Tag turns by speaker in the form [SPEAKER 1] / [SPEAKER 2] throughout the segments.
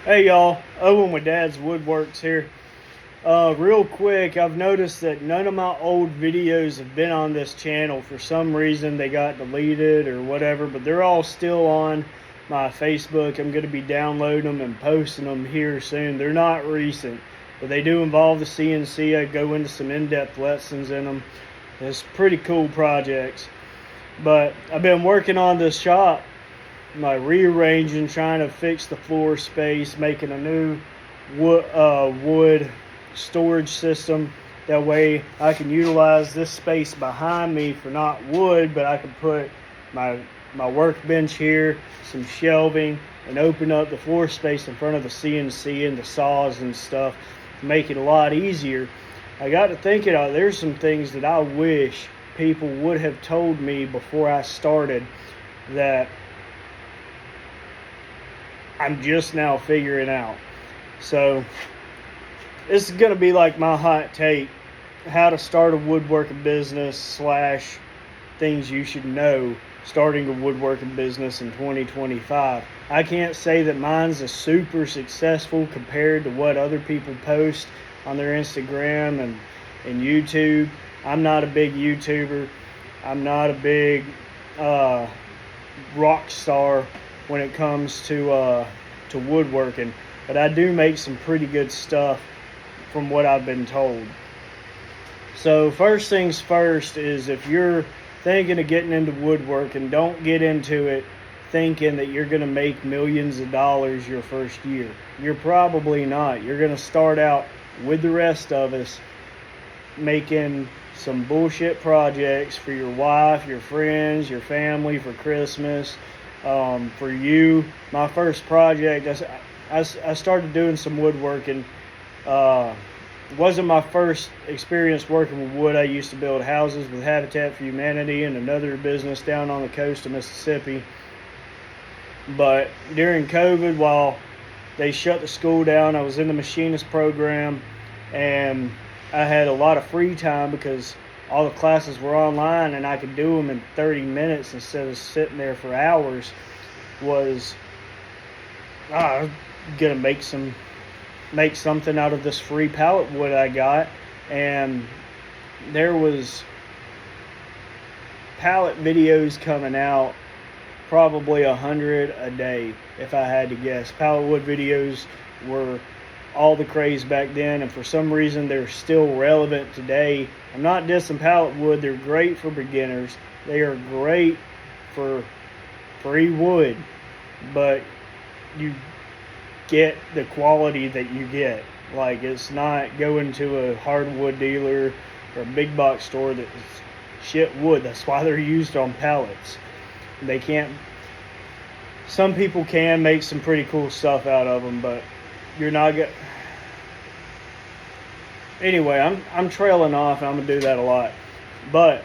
[SPEAKER 1] Hey y'all, Owen with Dad's Woodworks here. Real quick, I've noticed that none of my old videos have been on this channel. For some reason they got deleted or whatever, but they're all still on my Facebook. I'm going to be downloading them and posting them here soon. They're not recent, but they do involve the CNC. I go into some in-depth lessons in them. It's pretty cool projects. But I've been working on this shop, rearranging, trying to fix the floor space, making a new wood storage system. That way I can utilize this space behind me for not wood, but I can put my workbench here, some shelving, and open up the floor space in front of the CNC and the saws and stuff to make it a lot easier. I got to thinking, there's some things that I wish people would have told me before I started that I'm just now figuring out. So this is going to be like my hot take, how to start a woodworking business slash things you should know starting a woodworking business in 2025. I can't say that mine's a super successful compared to what other people post on their Instagram and YouTube. I'm not a big YouTuber. I'm not a big rock star when it comes to woodworking, but I do make some pretty good stuff from what I've been told. So first things first is, if you're thinking of getting into woodworking, don't get into it thinking that you're going to make millions of dollars your first year. You're probably not. You're going to start out with the rest of us making some bullshit projects for your wife, your friends, your family, for Christmas. For you, my first project, I started doing some woodworking. Wasn't my first experience working with wood. I used to build houses with Habitat for Humanity and another business down on the coast of Mississippi. But during COVID, while they shut the school down, I was in the machinist program, and I had a lot of free time because all the classes were online and I could do them in 30 minutes instead of sitting there for hours. Was gonna make something out of this free pallet wood I got, and there was pallet videos coming out, probably 100 a day if I had to guess. Pallet wood videos were all the craze back then, and for some reason they're still relevant today. I'm not dissing pallet wood. They're great for beginners. They are great for free wood, but you get the quality that you get. Like, it's not going to a hardwood dealer or a big box store that's shit wood. That's why they're used on pallets. They can't, some people can make some pretty cool stuff out of them, but you're not gonna. Anyway, I'm trailing off, and I'm gonna do that a lot. But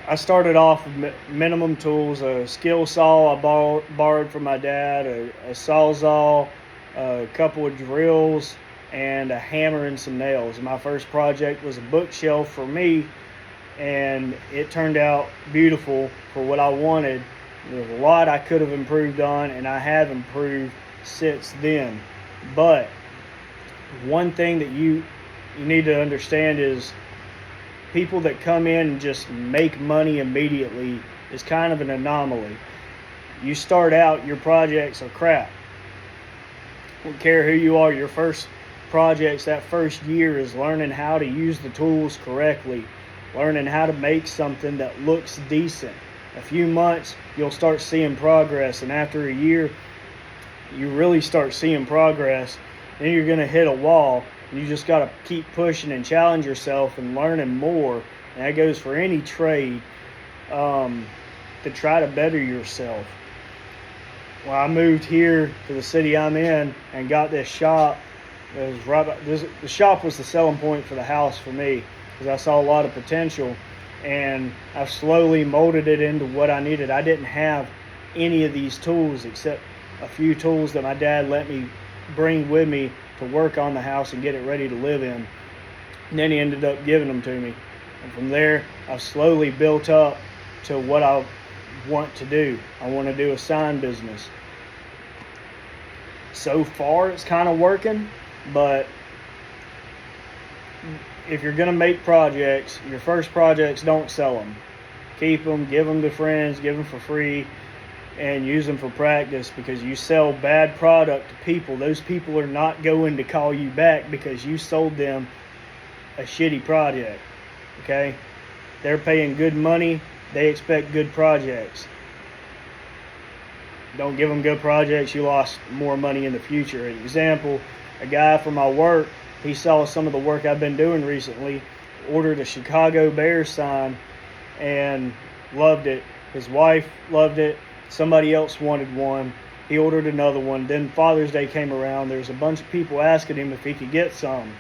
[SPEAKER 1] I started off with minimum tools: a skill saw I borrowed from my dad, a sawzall, a couple of drills, and a hammer and some nails. And my first project was a bookshelf for me, and it turned out beautiful for what I wanted. There's a lot I could have improved on, and I have improved since then. But one thing that you need to understand is, people that come in and just make money immediately is kind of an anomaly. You start out, your projects are crap. Don't care who you are, your first projects, that first year, is learning how to use the tools correctly, learning how to make something that looks decent. A few months, you'll start seeing progress, and after a year, you really start seeing progress. Then you're going to hit a wall. You just got to keep pushing and challenge yourself and learning more. And that goes for any trade, to try to better yourself. When I moved here to the city I'm in and got this shop, the shop was the selling point for the house for me, because I saw a lot of potential, and I've slowly molded it into what I needed. I didn't have any of these tools except a few tools that my dad let me bring with me to work on the house and get it ready to live in. And then he ended up giving them to me. And from there, I've slowly built up to, to what I want to do. I want to do a sign business. So far, it's kind of working, but if you're going to make projects, your first projects, don't sell them. Keep them, give them to friends, give them for free, and use them for practice, because you sell bad product to people. Those people are not going to call you back because you sold them a shitty project. Okay? They're paying good money. They expect good projects. Don't give them good projects. You lost more money in the future. An example, a guy from my work, he saw some of the work I've been doing recently, ordered a Chicago Bears sign, and loved it. His wife loved it. Somebody else wanted one. He ordered another one. Then Father's Day came around. There's a bunch of people asking him if he could get some.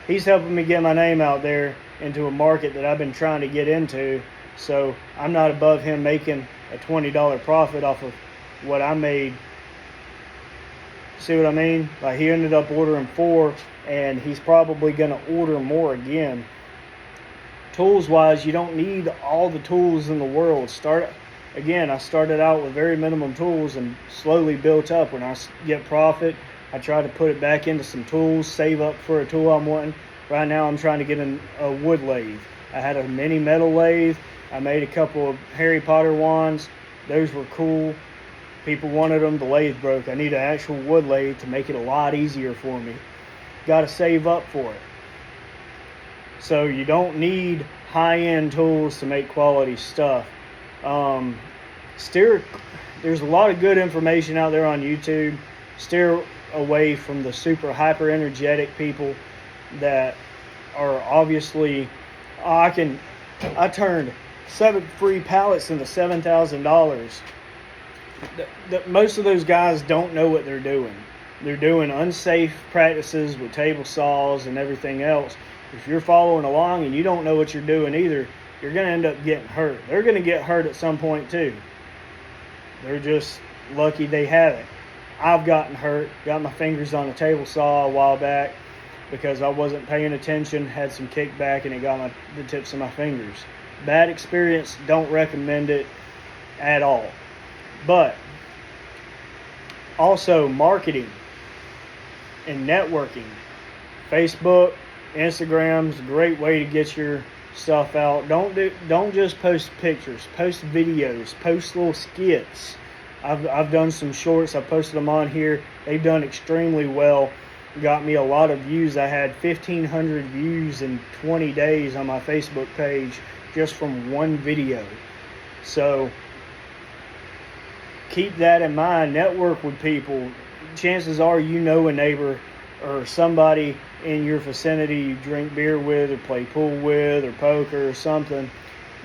[SPEAKER 1] He's helping me get my name out there into a market that I've been trying to get into. So I'm not above him making a $20 profit off of what I made. See what I mean? Like, he ended up ordering 4, and he's probably going to order more again. Tools wise, you don't need all the tools in the world. I started out with very minimum tools and slowly built up. When I get profit, I try to put it back into some tools, save up for a tool I'm wanting. Right now I'm trying to get a wood lathe. I had a mini metal lathe. I made a couple of Harry Potter wands. Those were cool. People wanted them. The lathe broke. I need an actual wood lathe to make it a lot easier for me. Got to save up for it. So you don't need high-end tools to make quality stuff. There's a lot of good information out there on YouTube. Steer away from the super hyper energetic people that are obviously, I turned 7 free pallets into $7,000. Most of those guys don't know what they're doing. They're doing unsafe practices with table saws and everything else. If you're following along and you don't know what you're doing either, you're going to end up getting hurt. They're going to get hurt at some point too. They're just lucky they have it. I've gotten hurt, got my fingers on a table saw a while back because I wasn't paying attention, had some kickback, and it got the tips of my fingers. Bad experience, don't recommend it at all. But also marketing and networking. Facebook, Instagram's a great way to get your stuff out. Don't just post pictures, post videos, post little skits. I've done some shorts. I posted them on here. They've done extremely well. Got me a lot of views. I had 1,500 views in 20 days on my Facebook page just from one video. So keep that in mind. Network with people. Chances are you know a neighbor or somebody in your vicinity you drink beer with or play pool with or poker or something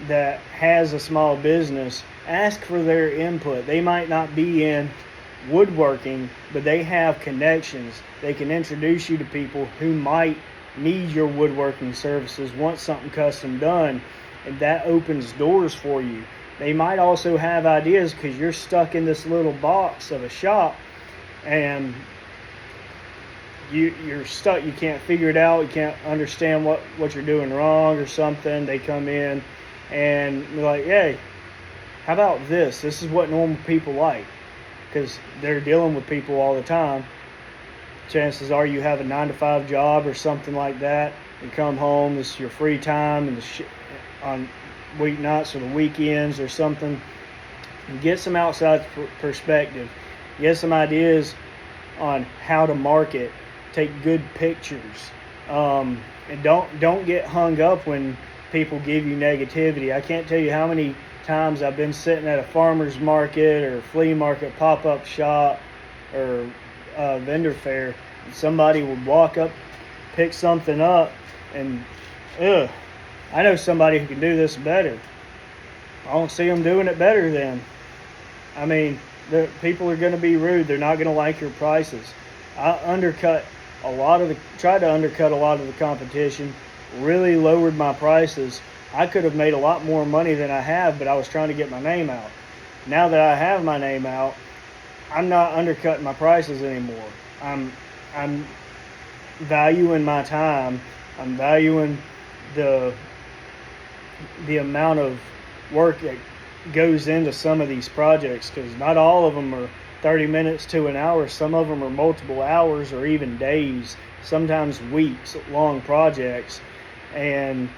[SPEAKER 1] that has a small business. Ask for their input. They might not be in woodworking, but they have connections. They can introduce you to people who might need your woodworking services, want something custom done, and that opens doors for you. They might also have ideas because you're stuck in this little box of a shop and you're stuck. You can't figure it out. You can't understand what you're doing wrong or something. They come in and be like, hey, how about this? This is what normal people like, because they're dealing with people all the time. Chances are you have a 9-to-5 job or something like that. You come home, this is your free time, and on weeknights or the weekends or something. And get some outside perspective. Get some ideas on how to market. Take good pictures. And don't get hung up when people give you negativity. I can't tell you how many times I've been sitting at a farmer's market or flea market, pop-up shop, or vendor fair, and somebody would walk up, pick something up, and I know somebody who can do this better. I don't see them doing it better then. I mean, people are going to be rude. They're not going to like your prices. I tried to undercut a lot of the competition, really lowered my prices. I could have made a lot more money than I have, but I was trying to get my name out. Now that I have my name out, I'm not undercutting my prices anymore. I'm valuing my time. I'm valuing the amount of work that goes into some of these projects, because not all of them are 30 minutes to an hour. Some of them are multiple hours or even days, sometimes weeks long projects. And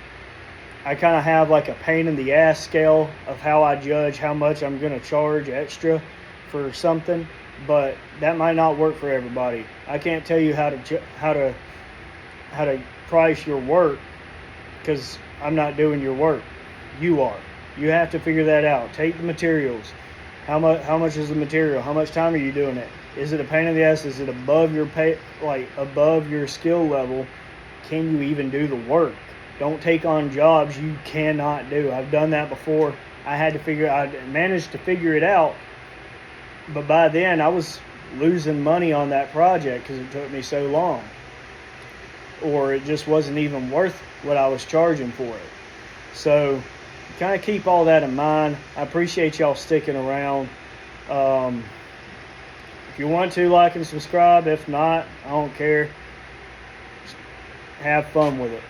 [SPEAKER 1] I kind of have like a pain in the ass scale of how I judge how much I'm going to charge extra for something, but that might not work for everybody. I can't tell you how to price your work because I'm not doing your work. You are. You have to figure that out. Take the materials. How much is the material? How much time are you doing it? Is it a pain in the ass? Is it above your above your skill level? Can you even do the work? Don't take on jobs you cannot do. I've done that before. I managed to figure it out, but by then I was losing money on that project because it took me so long, or it just wasn't even worth what I was charging for it. So kind of keep all that in mind. I appreciate y'all sticking around. If you want to, like and subscribe. If not, I don't care. Just have fun with it.